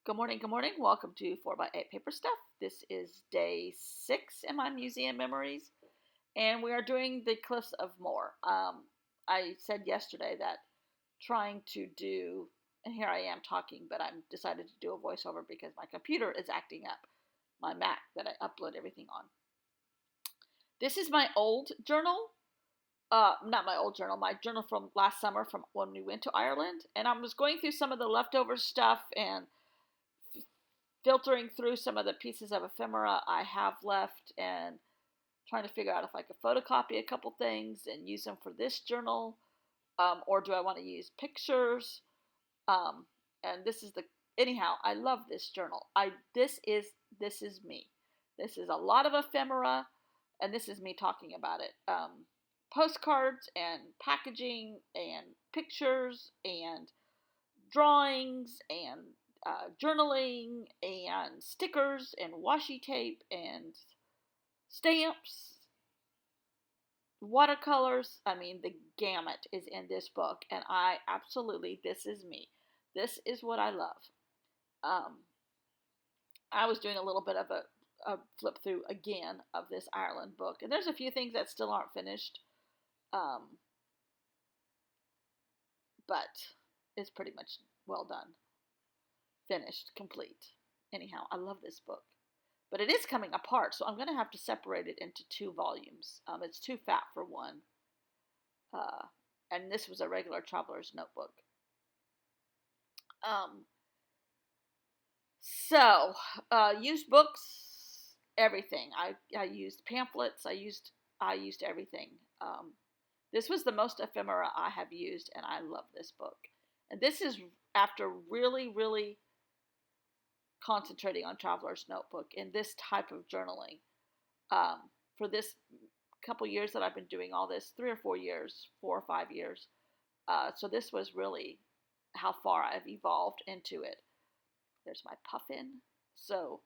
Good morning, good morning. Welcome to 4x8 Paper Stuff. This is day 6 in my museum memories, and we are doing the Cliffs of Moher. I said yesterday that trying to do, and here I am talking, but I'm decided to do a voiceover because my computer is acting up, my Mac that I upload everything on. This is my old journal. Not my old journal, my journal from last summer from when we went to Ireland, and I was going through some of the leftover stuff and filtering through some of the pieces of ephemera I have left and trying to figure out if I could photocopy a couple things and use them for this journal, or do I want to use pictures? Um, and this is the anyhow. I love this journal. This is me. This is a lot of ephemera, and this is me talking about it. Postcards and packaging and pictures and drawings and journaling and stickers and washi tape and stamps, watercolors. I mean, the gamut is in this book, and this is me. This is what I love. Um, I was doing a little bit of a flip through again of this Ireland book, and there's a few things that still aren't finished, um, but it's pretty much well done, finished, complete. Anyhow, I love this book. But it is coming apart, so I'm going to have to separate it into two volumes. It's too fat for one. Uh, and this was a regular traveler's notebook. Um, used books, everything. I used pamphlets. I used everything. This was the most ephemera I have used, and I love this book. And this is after really, really concentrating on Traveler's Notebook in this type of journaling. For this couple years that I've been doing all this, 3 or 4 years, 4 or 5 years. So this was really how far I've evolved into it. There's my puffin. So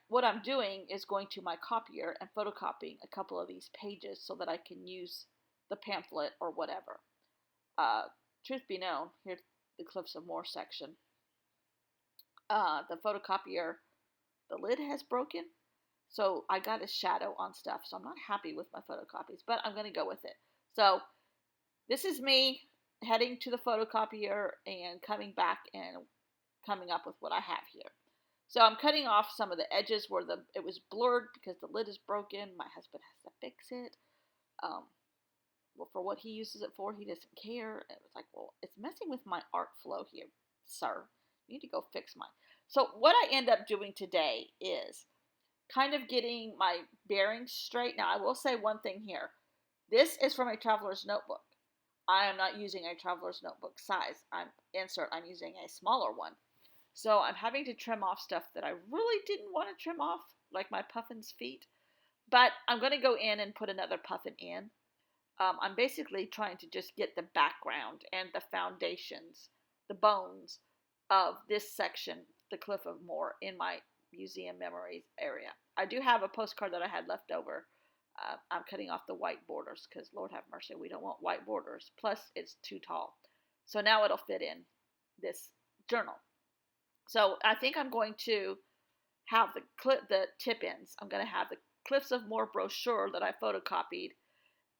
what I'm doing is going to my copier and photocopying a couple of these pages so that I can use the pamphlet or whatever. Truth be known, here's the Cliffs of Moher section. The photocopier, the lid has broken, so I got a shadow on stuff, so I'm not happy with my photocopies, but I'm going to go with it. So this is me heading to the photocopier and coming back and coming up with what I have here. So I'm cutting off some of the edges where it was blurred because the lid is broken. My husband has to fix it. Well, for what he uses it for, he doesn't care. And it was like, well, it's messing with my art flow here, sir. You need to go fix mine. So what I end up doing today is kind of getting my bearings straight. Now, I will say one thing here. This is from a traveler's notebook. I am not using a traveler's notebook size. I'm using a smaller one. So I'm having to trim off stuff that I really didn't want to trim off, like my puffin's feet. But I'm going to go in and put another puffin in. I'm basically trying to just get the background and the foundations, the bones of this section, the Cliff of Moher, in my museum memories area. I do have a postcard that I had left over. I'm cutting off the white borders because, Lord have mercy, we don't want white borders. Plus, it's too tall. So now it'll fit in this journal. So I think I'm going to have the tip ins. I'm going to have the Cliffs of Moher brochure that I photocopied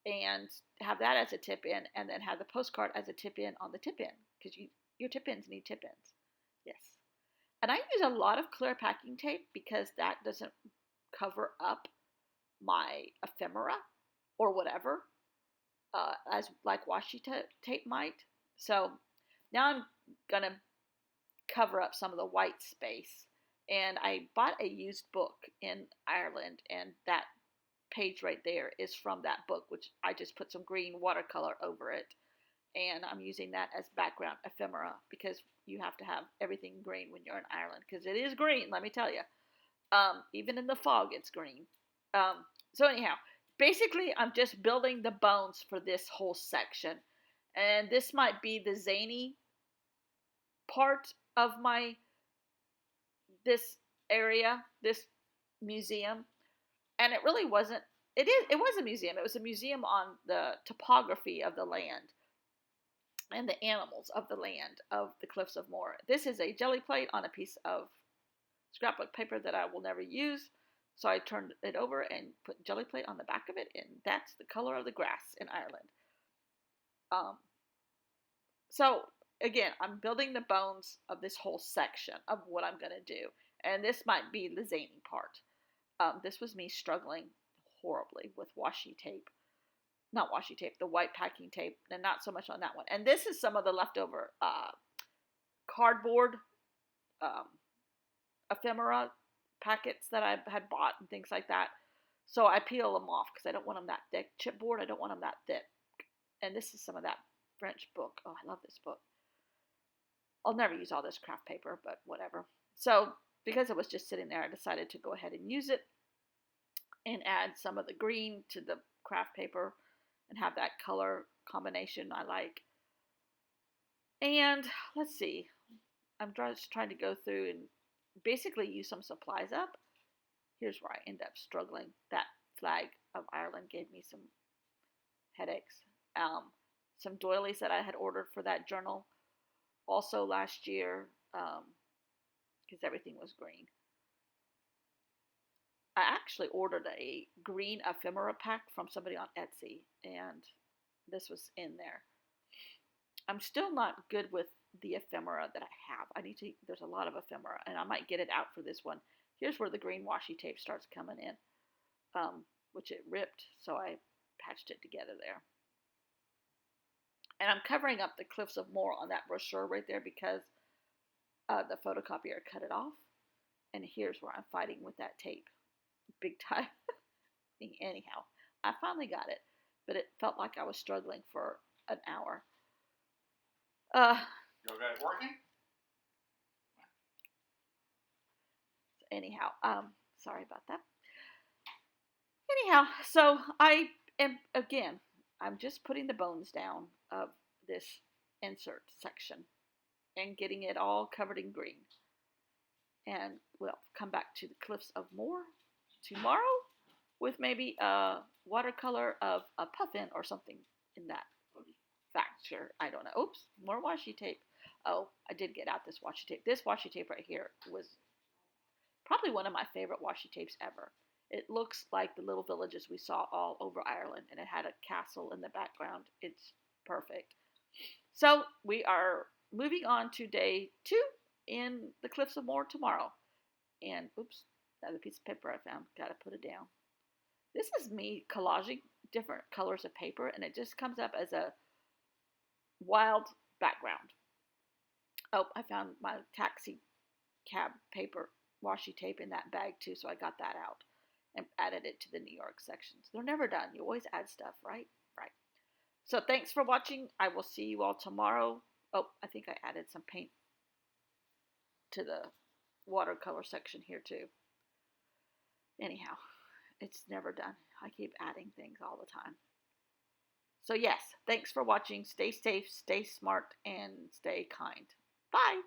and have that as a tip in, and then have the postcard as a tip in on the tip in, because your tip ins need tip ins. Yes. And I use a lot of clear packing tape because that doesn't cover up my ephemera or whatever, as like washi tape might. So now I'm gonna cover up some of the white space. And I bought a used book in Ireland, and that page right there is from that book, which I just put some green watercolor over it. And I'm using that as background ephemera because you have to have everything green when you're in Ireland, because it is green, let me tell you. Even in the fog, it's green. So anyhow, basically, I'm just building the bones for this whole section. And this might be the zany part of this area, this museum. And it really wasn't. It was a museum. It was a museum on the topography of the land. and the animals of the land of the Cliffs of Moher. This is a jelly plate on a piece of scrapbook paper that I will never use. So I turned it over and put jelly plate on the back of it, and that's the color of the grass in Ireland. Um, so again, I'm building the bones of this whole section of what I'm going to do, and this might be the zany part. This was me struggling horribly with washi tape. Not washi tape, the white packing tape, and not so much on that one. And this is some of the leftover cardboard um, ephemera packets that I had bought and things like that. So I peel them off because I don't want them that thick. Chipboard, I don't want them that thick. And this is some of that French book. Oh, I love this book. I'll never use all this craft paper, but whatever. So because it was just sitting there, I decided to go ahead and use it and add some of the green to the craft paper and have that color combination I like. And let's see, I'm just trying to go through and basically use some supplies up. Here's where I end up struggling. That flag of Ireland gave me some headaches. Some doilies that I had ordered for that journal also last year because everything was green. I actually ordered a green ephemera pack from somebody on Etsy, and this was in there. I'm still not good with the ephemera that I have. There's a lot of ephemera, and I might get it out for this one. Here's where the green washi tape starts coming in, which it ripped, so I patched it together there. And I'm covering up the Cliffs of Moher on that brochure right there because the photocopier cut it off. And here's where I'm fighting with that tape. Big time. Anyhow, I finally got it, but it felt like I was struggling for an hour. You guys working? Anyhow, sorry about that. Anyhow, so I am, again, I'm just putting the bones down of this insert section and getting it all covered in green. And we'll come back to the Cliffs of Moher tomorrow with maybe a watercolor of a puffin or something in that factor. I don't know. Oops, more washi tape. Oh, I did get out this washi tape. This washi tape right here was probably one of my favorite washi tapes ever. It looks like the little villages we saw all over Ireland, and it had a castle in the background. It's perfect. So we are moving on to day 2 in the Cliffs of Moher tomorrow. And oops, another piece of paper I found. Got to put it down. This is me collaging different colors of paper, and it just comes up as a wild background. Oh, I found my taxi cab paper washi tape in that bag too, so I got that out and added it to the New York sections. They're never done. You always add stuff, right? Right. So thanks for watching. I will see you all tomorrow. Oh, I think I added some paint to the watercolor section here too. Anyhow, it's never done. I keep adding things all the time. So yes, thanks for watching. Stay safe, stay smart, and stay kind. Bye.